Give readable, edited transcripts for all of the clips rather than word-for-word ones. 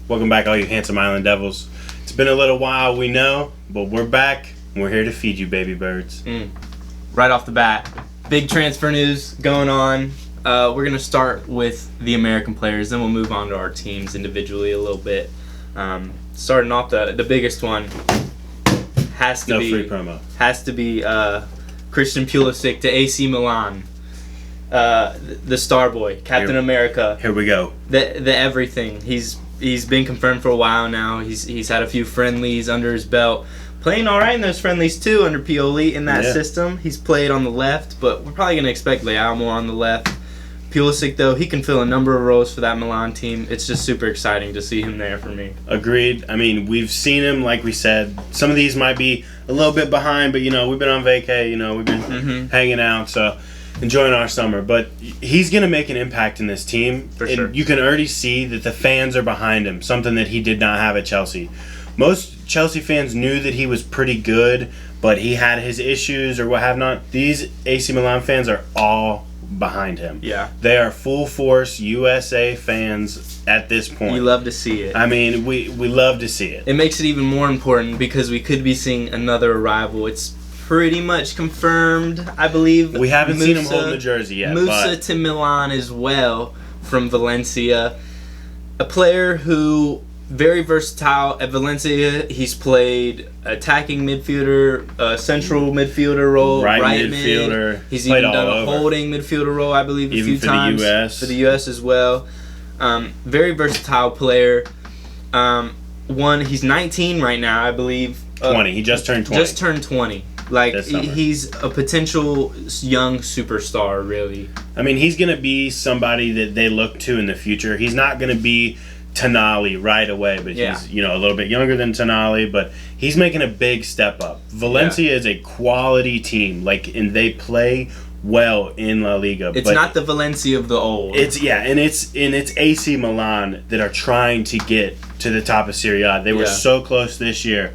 Welcome back, all you handsome Island Devils. It's been a little while, we know, but we're back, and we're here to feed you, baby birds. Right off the bat, big transfer news going on. We're going to start with the American players, then we'll move on to our teams individually a little bit. Starting off, the biggest one has to be free promo. Has to be Christian Pulisic to AC Milan. The star boy, Captain America. Here we go. The everything. He's been confirmed for a while now. He's had a few friendlies under his belt. Playing all right in those friendlies too under Pioli in that system. He's played on the left, but we're probably going to expect Leao more on the left. Pulisic, though, he can fill a number of roles for that Milan team. It's just super exciting to see him there for me. Agreed. I mean, we've seen him, like we said. Some of these might be a little bit behind, but, we've been on vacay. We've been hanging out, so enjoying our summer. But he's going to make an impact in this team. For sure. You can already see that the fans are behind him, something that he did not have at Chelsea. Most Chelsea fans knew that he was pretty good, but he had his issues or what have not. These AC Milan fans are all behind him. Yeah. They are full force USA fans at this point. You love to see it. I mean, we love to see it. It makes it even more important because we could be seeing another arrival. It's pretty much confirmed, I believe. We haven't seen him holding the jersey yet. Musah to Milan as well from Valencia. A player who very versatile at Valencia. He's played attacking midfielder, central midfielder role, right midfielder. Mid. He's even done a holding midfielder role, I believe, a few times. For the US as well. Very versatile player. He's 19 right now, I believe. 20. He just turned 20. Just turned 20. He's a potential young superstar, really. I mean, he's going to be somebody that they look to in the future. He's not going to be Tonali right away, but he's a little bit younger than Tonali, but he's making a big step up. Valencia is a quality team, and they play well in La Liga. It's not the Valencia of the old. It's AC Milan that are trying to get to the top of Serie A. They were so close this year,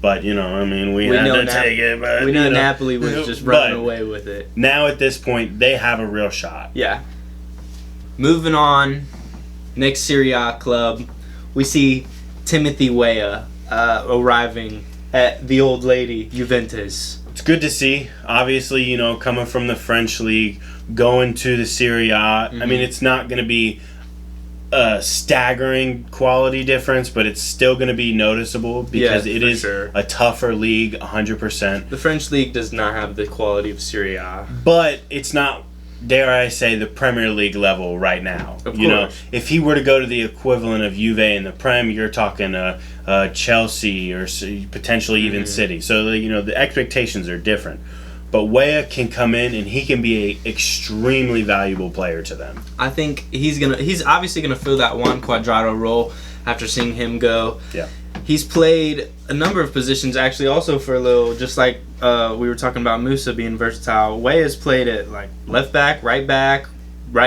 but we had to take it. But we know Napoli was just running away with it. Now at this point, they have a real shot. Yeah. Moving on. Next Serie A club, we see Timothy Weah arriving at the old lady, Juventus. It's good to see. Obviously, coming from the French league, going to the Serie A. I mean, it's not going to be a staggering quality difference, but it's still going to be noticeable because it is a tougher league, 100%. The French league does not have the quality of Serie A. But it's not, dare I say, the Premier League level right now. Of course. If he were to go to the equivalent of Juve in the Prem, you're talking Chelsea or potentially even City. So the expectations are different. But Weah can come in and he can be an extremely valuable player to them. I think he's obviously gonna fill that Juan Cuadrado role after seeing him go. Yeah. He's played a number of positions actually also for a little, just like we were talking about Musah being versatile. Weah's played at left back, right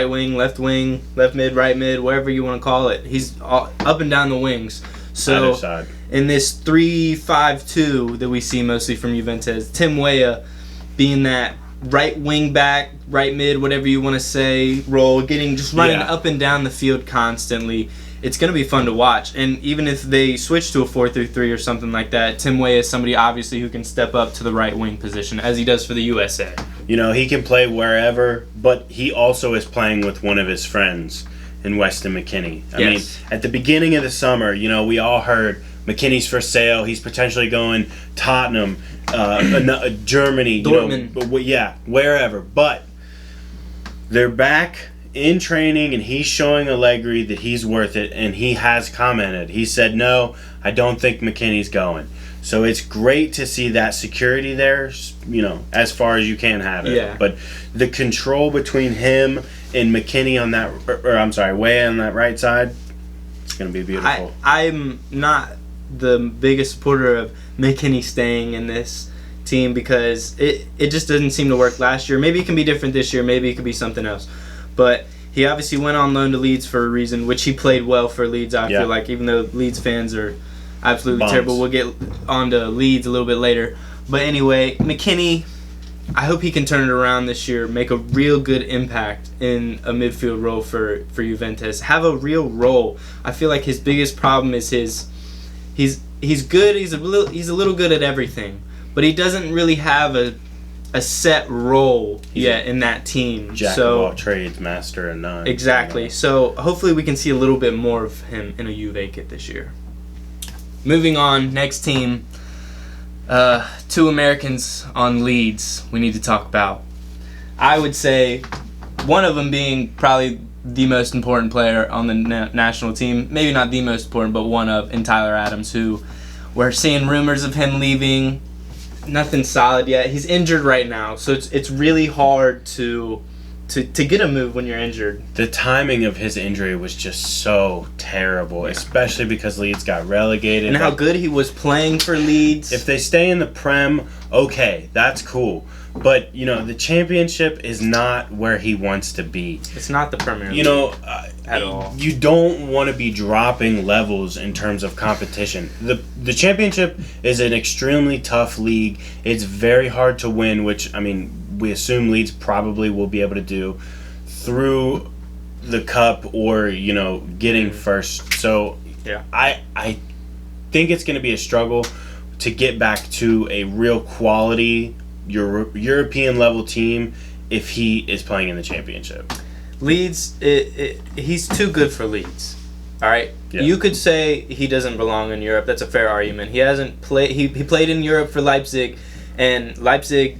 wing, left mid, right mid, whatever you want to call it. He's up and down the wings. So Either side. In this 3-5-2 that we see mostly from Juventus, Tim Weah being that right wing back, right mid, whatever you want to say, role, running up and down the field constantly. It's going to be fun to watch. And even if they switch to a 4-3-3 or something like that, Tim Weah is somebody obviously who can step up to the right wing position as he does for the USA. He can play wherever, but he also is playing with one of his friends in Weston Mckennie. I mean, at the beginning of the summer, we all heard Mckennie's for sale. He's potentially going Tottenham, Germany, Dortmund. Wherever. But they're back in training, and he's showing Allegri that he's worth it, and he has commented. He said, no, I don't think McKennie's going. So it's great to see that security there, as far as you can have it. Yeah. But the control between him and Mckennie on that, Weah on that right side, it's going to be beautiful. I'm not the biggest supporter of McKennie staying in this team because it just doesn't seem to work last year. Maybe it can be different this year. Maybe it could be something else. But he obviously went on loan to Leeds for a reason, which he played well for Leeds, I feel like, even though Leeds fans are absolutely terrible. We'll get on to Leeds a little bit later. But anyway, McKennie, I hope he can turn it around this year, make a real good impact in a midfield role for Juventus. Have a real role. I feel like his biggest problem is he's good. He's a little good at everything, but he doesn't really have a set role yet in that team. Jack of all trades, master of none. Exactly. So hopefully we can see a little bit more of him in a Juve kit this year. Moving on, next team. 2 Americans on Leeds we need to talk about. I would say one of them being probably the most important player on the national team. Maybe not the most important, but one of, in Tyler Adams, who we're seeing rumors of him leaving. Nothing solid yet. He's injured right now, so it's really hard to get a move when you're injured. The timing of his injury was just so terrible, especially because Leeds got relegated. And how good he was playing for Leeds. If they stay in the Prem, okay, that's cool. But, the championship is not where he wants to be. It's not the Premier League at all. You don't want to be dropping levels in terms of competition. The championship is an extremely tough league. It's very hard to win, which, we assume Leeds probably will be able to do through the cup or, getting first. So yeah, I think it's going to be a struggle to get back to a real quality European level team if he is playing in the championship. Leeds, he's too good for Leeds. All right, yeah. You could say he doesn't belong in Europe. That's a fair argument. He hasn't played. He played in Europe for Leipzig, and Leipzig.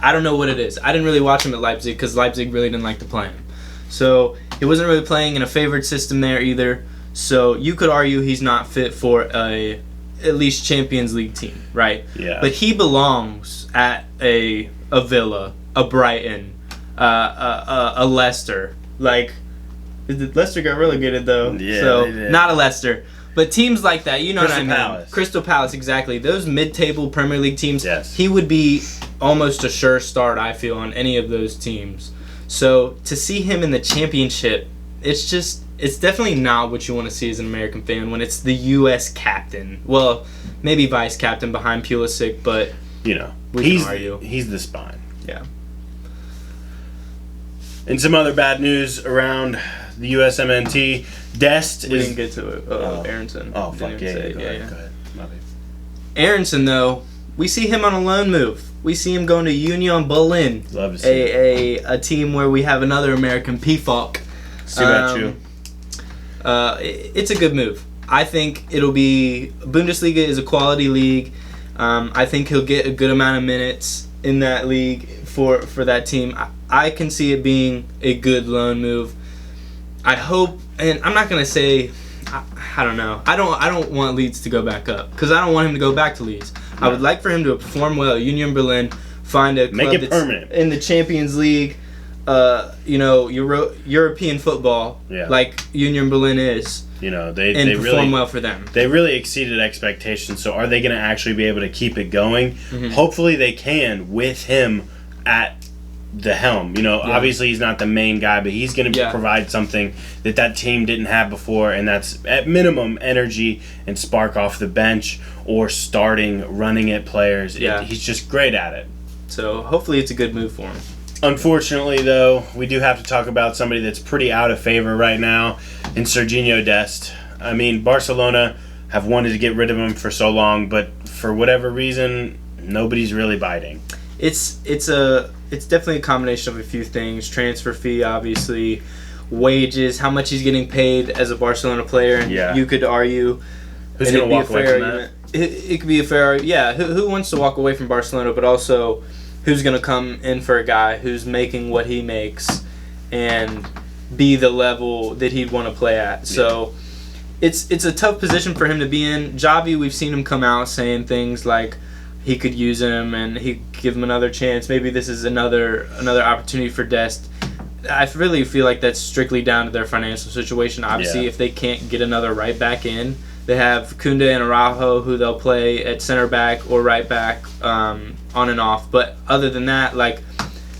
I don't know what it is. I didn't really watch him at Leipzig because Leipzig really didn't like to play him. So he wasn't really playing in a favored system there either. So you could argue he's not fit for at least Champions League team, right? Yeah. But he belongs at a Villa, a Brighton, a Leicester. Leicester got relegated though. Yeah, so they did. Not a Leicester. But teams like that, you know Crystal what I mean? Palace. Crystal Palace, exactly. Those mid-table Premier League teams, yes. He would be almost a sure start, I feel, on any of those teams. So to see him in the championship, it's definitely not what you want to see as an American fan when it's the U.S. captain. Well, maybe vice captain behind Pulisic, but we can argue. He's the spine. Yeah. And some other bad news around the USMNT. Dest We didn't get to it. Aaronson. Oh, fuck yeah. Go yeah. ahead. My bad. Aaronson, though, we see him on a loan move. We see him going to Union Berlin. Love to see a team where we have another American PFOC. See about you. It's a good move. I think it'll be... Bundesliga is a quality league. I think he'll get a good amount of minutes in that league for that team. I can see it being a good loan move. I hope... And I'm not going to say... I don't know. I don't want Leeds to go back up because I don't want him to go back to Leeds. Yeah. I would like for him to perform well at Union Berlin, find a club that's permanent in the Champions League, European football, like Union Berlin is. They perform really well for them. They really exceeded expectations. So are they going to actually be able to keep it going? Mm-hmm. Hopefully they can with him at the helm. Obviously he's not the main guy, but he's going to provide something that team didn't have before, and that's at minimum energy and spark off the bench or starting running at players. He's just great at it. So hopefully it's a good move for him. Unfortunately, though, we do have to talk about somebody that's pretty out of favor right now in Sergino Dest. Barcelona have wanted to get rid of him for so long, but for whatever reason, nobody's really biting. It's definitely a combination of a few things. Transfer fee, obviously, wages, how much he's getting paid as a Barcelona player, and you could argue who's going to walk away from that? It could be a fair, who wants to walk away from Barcelona, but also who's going to come in for a guy who's making what he makes and be the level that he'd want to play at. So it's a tough position for him to be in. Javi, we've seen him come out saying things like he could use him and he could give him another chance. Maybe this is another opportunity for Dest. I really feel like that's strictly down to their financial situation. Obviously, if they can't get another right back in, they have Koundé and Araujo who they'll play at center back or right back on and off. But other than that,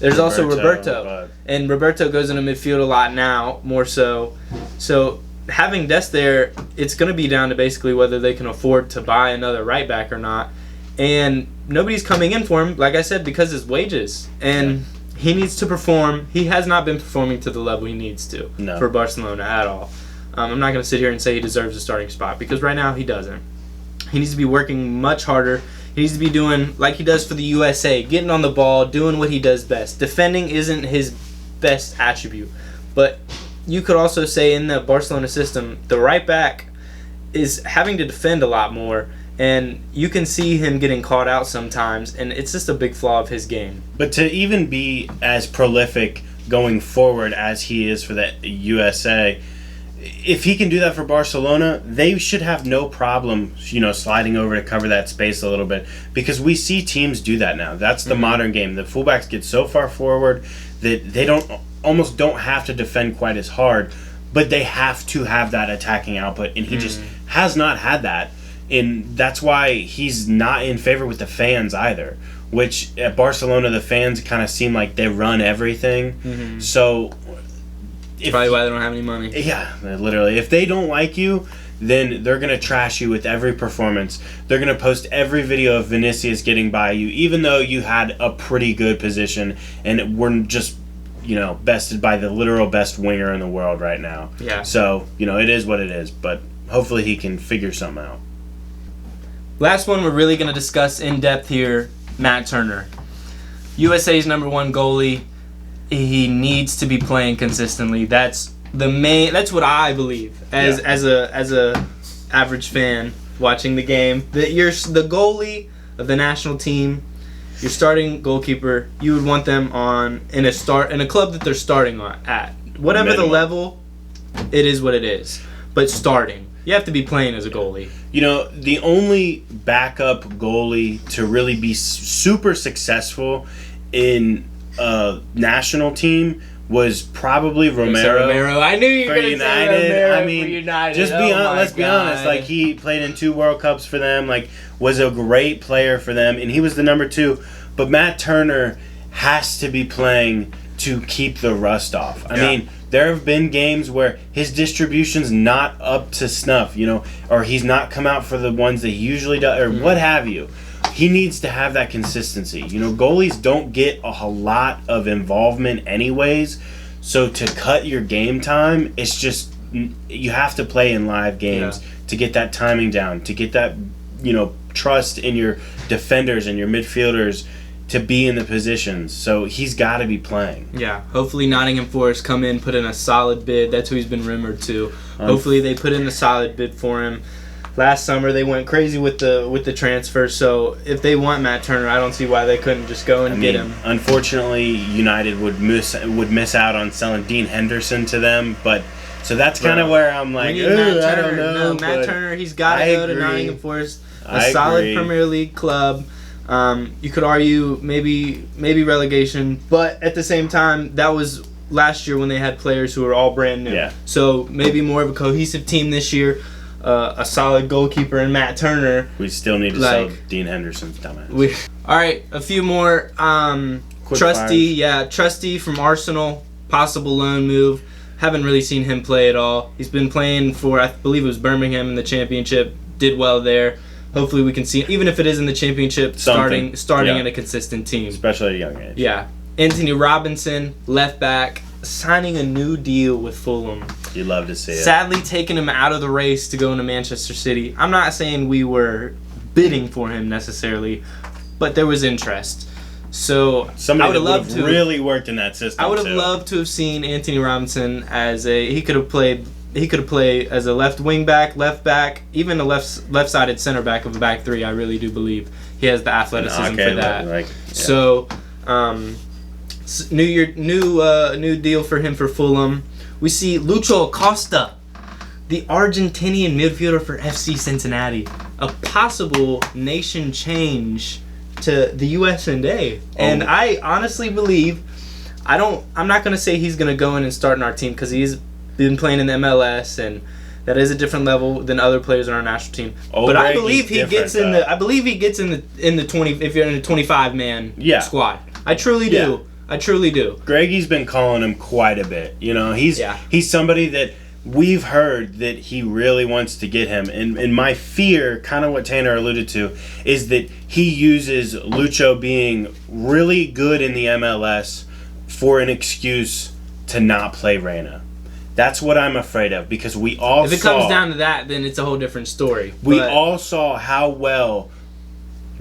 there's also Roberto. And Roberto goes into midfield a lot now, more so. So having Dest there, it's going to be down to basically whether they can afford to buy another right back or not. and nobody's coming in for him, like I said, because his wages. And he needs to perform. He has not been performing to the level he needs to for Barcelona at all. I'm not going to sit here and say he deserves a starting spot, because right now he doesn't. He needs to be working much harder. He needs to be doing like he does for the USA, getting on the ball, doing what he does best. Defending isn't his best attribute, but you could also say in the Barcelona system, the right back is having to defend a lot more, and you can see him getting caught out sometimes, and it's just a big flaw of his game. But to even be as prolific going forward as he is for the USA, if he can do that for Barcelona, they should have no problem, sliding over to cover that space a little bit, because we see teams do that now. That's the modern game. The fullbacks get so far forward that they almost don't have to defend quite as hard, but they have to have that attacking output, and he just has not had that, and that's why he's not in favor with the fans either. Which at Barcelona, the fans kind of seem like they run everything, so. Probably why they don't have any money. Yeah, literally. If they don't like you, then they're going to trash you with every performance. They're going to post every video of Vinicius getting by you, even though you had a pretty good position and were just, bested by the literal best winger in the world right now. Yeah. So, it is what it is, but hopefully he can figure something out. Last one we're really going to discuss in depth here, Matt Turner. USA's number one goalie. He needs to be playing consistently. That's what I believe as a average fan watching the game. That you're the goalie of the national team, your starting goalkeeper. You would want them in a club that they're starting at. Whatever the level, it is what it is. But starting, you have to be playing as a goalie. The only backup goalie to really be super successful in national team was probably Romero. I knew you were going to say Romero for United. Let's be honest. Like, he played in 2 World Cups for them. Like, was a great player for them, and he was the number 2. But Matt Turner has to be playing to keep the rust off. I mean, there have been games where his distribution's not up to snuff, or he's not come out for the ones that he usually does, or what have you. He needs to have that consistency. Goalies don't get a lot of involvement anyways, so to cut your game time, it's just, you have to play in live games to get that timing down, to get that, trust in your defenders and your midfielders to be in the positions. So he's got to be playing. Yeah, hopefully Nottingham Forest come in, put in a solid bid. That's who he's been rumored to. Hopefully they put in a solid bid for him. Last summer they went crazy with the transfer, so if they want Matt Turner, I don't see why they couldn't just go and get him. Unfortunately, United would miss out on selling Dean Henderson to them, but so that's kind of where I'm like, I don't know. No, Matt Turner, he's got to go to Nottingham Forest, a solid Premier League club. You could argue maybe relegation, but at the same time, that was last year when they had players who were all brand new. Yeah. So maybe more of a cohesive team this year. A solid goalkeeper in Matt Turner. We still need to sell Dean Henderson's dumbass. All right, a few more. Trusty from Arsenal, possible loan move. Haven't really seen him play at all. He's been playing for, I believe it was Birmingham in the Championship. Did well there. Hopefully we can see, even if it is in the Championship, starting in a consistent team. Especially at a young age. Yeah. Anthony Robinson, left back, signing a new deal with Fulham. You'd love to see it. Sadly, taking him out of the race to go into Manchester City. I'm not saying we were bidding for him necessarily, but there was interest. So somebody that would have really worked in that system. I would have loved to have seen Anthony Robinson as he could have played as a left wing back, left back, even a left-sided center back of a back 3. I really do believe he has the athleticism for that. So, new deal for him for Fulham. We see Lucho Acosta, the Argentinian midfielder for FC Cincinnati, a possible nation change to the USMNT. And I honestly believe, I'm not going to say he's going to go in and start in our team, because he's been playing in the MLS, and that is a different level than other players on our national team. But I believe he gets in the 20, if you're in a 25-man squad. I truly do. I truly do. Greggy's been calling him quite a bit. He's somebody that we've heard that he really wants to get him. And my fear, kind of what Tanner alluded to, is that he uses Lucho being really good in the MLS for an excuse to not play Reyna. That's what I'm afraid of, because we all If it comes down to that, then it's a whole different story. We all saw how well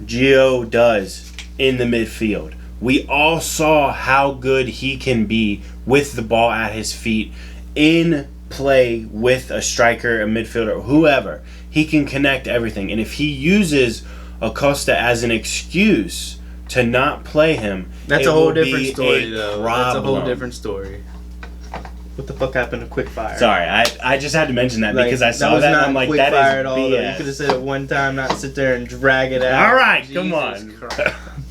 Gio does in the midfield. We all saw how good he can be with the ball at his feet in play with a striker, a midfielder, whoever. He can connect everything. And if he uses Acosta as an excuse to not play him, that's a whole different story, though. That's a whole different story. What the fuck happened to Quickfire? Sorry, I just had to mention that because I saw that and I'm like, that is BS. You could have said it one time, not sit there and drag it out. All right, come on.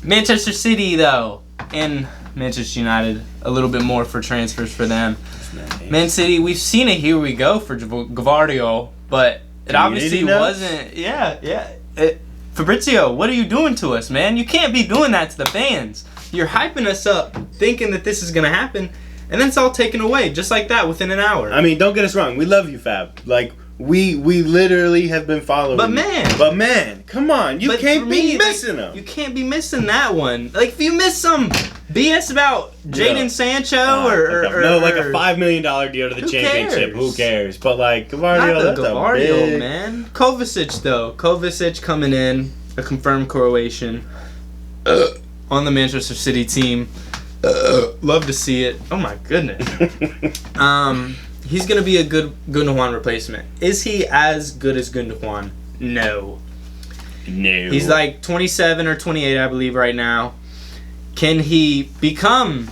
Manchester City, though, and Manchester United, a little bit more for transfers for them. Man City, we've seen it. Here we go for Gvardiol, but it obviously wasn't. Yeah. Fabrizio, what are you doing to us, man? You can't be doing that to the fans. You're hyping us up, thinking that this is gonna happen. And then it's all taken away, just like that, within an hour. I mean, don't get us wrong. We love you, Fab. Like, we literally have been following But man, come on. You can't be missing them. You can't be missing that one. Like, if you miss some BS about Jadon Sancho or like a $5 million deal to the championship. Who cares? But, like, Gvardiol, that's a big... man. Kovacic, though. Kovacic coming in, a confirmed Croatian on the Manchester City team. Love to see it. Oh my goodness. He's gonna be a good Gundogan replacement. Is he as good as Gundogan? No. He's like 27 or 28, I believe, right now. Can he become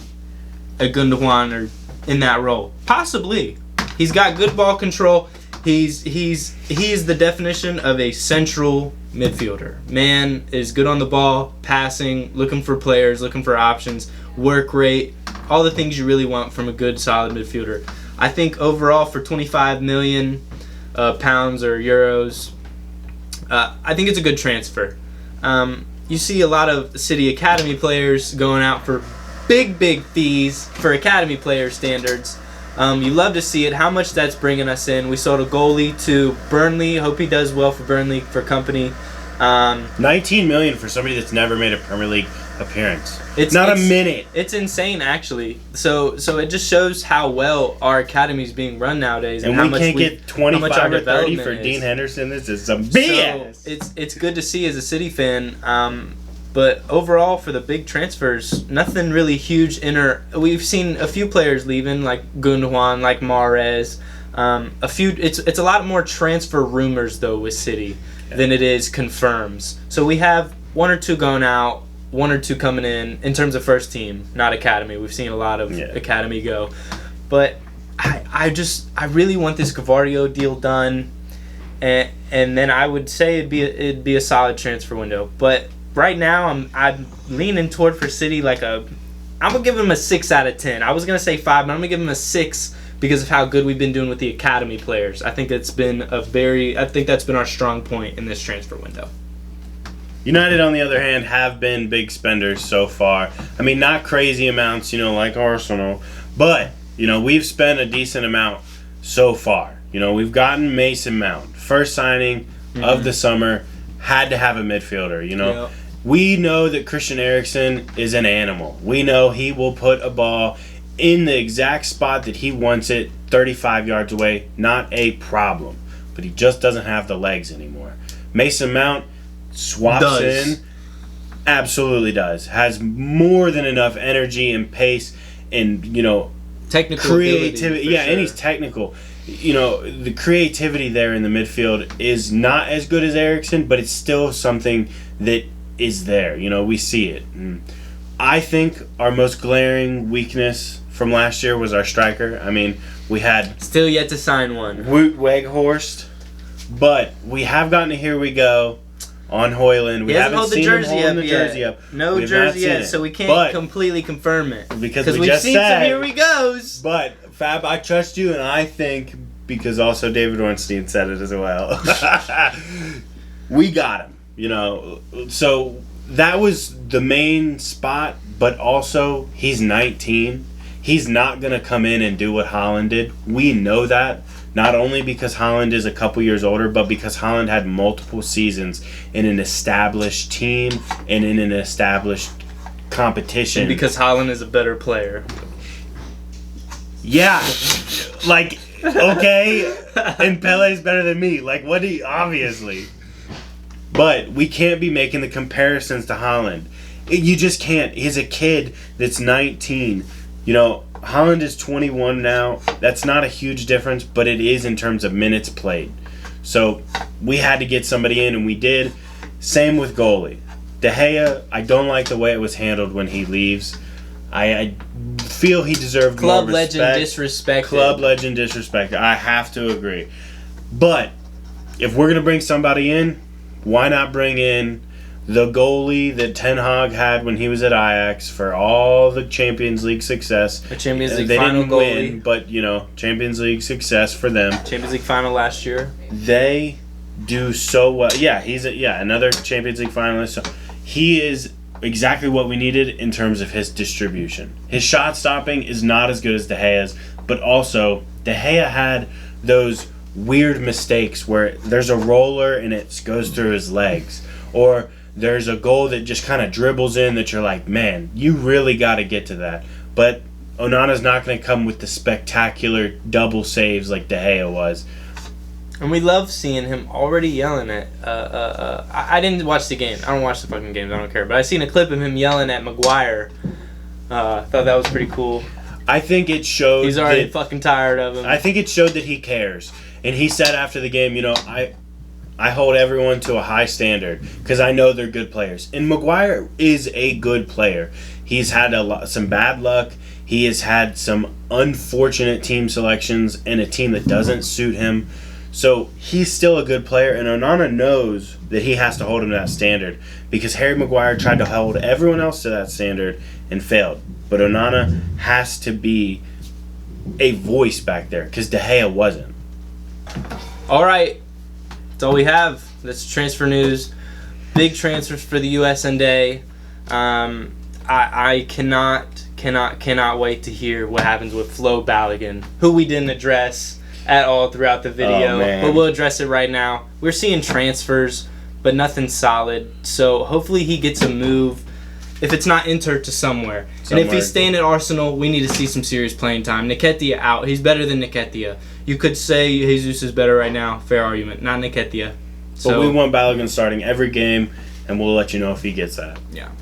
a Gundogan or in that role? Possibly. He's got good ball control. He is the definition of a central midfielder. Man is good on the ball, passing, looking for players, looking for options, work rate, all the things you really want from a good, solid midfielder. I think overall for 25 million pounds or euros, I think it's a good transfer. You see a lot of City Academy players going out for big fees for Academy player standards. You love to see it, how much that's bringing us in. We sold a goalie to Burnley. Hope he does well for Burnley, for company. 19 million for somebody that's never made a Premier League appearance. It's not a minute. It's insane, actually. So it just shows how well our academy is being run nowadays, and how much we can't get 25 or 30 for Dean Henderson. This is some BS. So it's good to see as a City fan. But overall, for the big transfers, nothing really huge. We've seen a few players leaving, like Gundogan, like Mahrez. It's a lot more transfer rumors though with City than it is confirms. So we have one or two going out, one or two coming in terms of first team, not academy. We've seen a lot of academy go, but I really want this Gvardiol deal done, and then I would say it'd be a solid transfer window, but. Right now, I'm leaning toward for City I'm gonna give him a 6 out of 10. I was gonna say 5, but I'm gonna give him a 6 because of how good we've been doing with the academy players. I think that's been our strong point in this transfer window. United, on the other hand, have been big spenders so far. I mean, not crazy amounts, like Arsenal, but we've spent a decent amount so far. We've gotten Mason Mount, first signing of the summer. Had to have a midfielder. Yep. We know that Christian Eriksen is an animal. We know he will put a ball in the exact spot that he wants it, 35 yards away, not a problem. But he just doesn't have the legs anymore. Mason Mount swaps in, absolutely does. Has more than enough energy and pace and, technical creativity. Sure. And he's technical. The creativity there in the midfield is not as good as Eriksen, but it's still something that is there. We see it. And I think our most glaring weakness from last year was our striker. I mean, we had... Still yet to sign one. Wout Weghorst, but we have gotten to Here We Go on Højlund. We haven't seen him holding the jersey up. No jersey yet, so we can't completely confirm it. Because we've seen some Here We Goes. But... Fab, I trust you, and I think, because also David Ornstein said it as well, we got him, So that was the main spot, but also he's 19. He's not going to come in and do what Haaland did. We know that. Not only because Haaland is a couple years older, but because Haaland had multiple seasons in an established team and in an established competition. And because Haaland is a better player. Yeah. Like, okay, and Pele's better than me. Like, what do you... Obviously. But we can't be making the comparisons to Haaland. You just can't. He's a kid that's 19. You know, Haaland is 21 now. That's not a huge difference, but it is in terms of minutes played. So we had to get somebody in, and we did. Same with goalie. De Gea, I don't like the way it was handled when he leaves. I feel he deserved more respect. Club legend disrespect. I have to agree. But if we're going to bring somebody in, why not bring in the goalie that Ten Hag had when he was at Ajax for all the Champions League success? A Champions League they final didn't goalie. win, but, you know, Champions League success for them. Champions League final last year. They do so well. Yeah, he's another Champions League finalist. So he is exactly what we needed in terms of his distribution. His shot stopping is not as good as De Gea's, but also De Gea had those weird mistakes where there's a roller and it goes through his legs, or there's a goal that just kind of dribbles in that you're like, man, you really got to get to that. But Onana's not going to come with the spectacular double saves like De Gea was. And we love seeing him already yelling at... I didn't watch the game. I don't watch the fucking games. I don't care. But I seen a clip of him yelling at Maguire. Thought that was pretty cool. I think it showed... He's already fucking tired of him. I think it showed that he cares. And he said after the game, you know, I hold everyone to a high standard because I know they're good players. And Maguire is a good player. He's had some bad luck. He has had some unfortunate team selections and a team that doesn't suit him. So he's still a good player, and Onana knows that he has to hold him to that standard because Harry Maguire tried to hold everyone else to that standard and failed. But Onana has to be a voice back there because De Gea wasn't. All right. That's all we have. That's transfer news. Big transfers for the USMNT. I cannot wait to hear what happens with Flo Balogun, who we didn't address at all throughout the video, but we'll address it right now. We're seeing transfers, but nothing solid. So hopefully he gets a move, if it's not Inter, to somewhere. And if he's staying at Arsenal, we need to see some serious playing time. Nketiah out. He's better than Nketiah. You could say Jesus is better right now. Fair argument. Not Nketiah. But we want Balogun starting every game, and we'll let you know if he gets that. Yeah.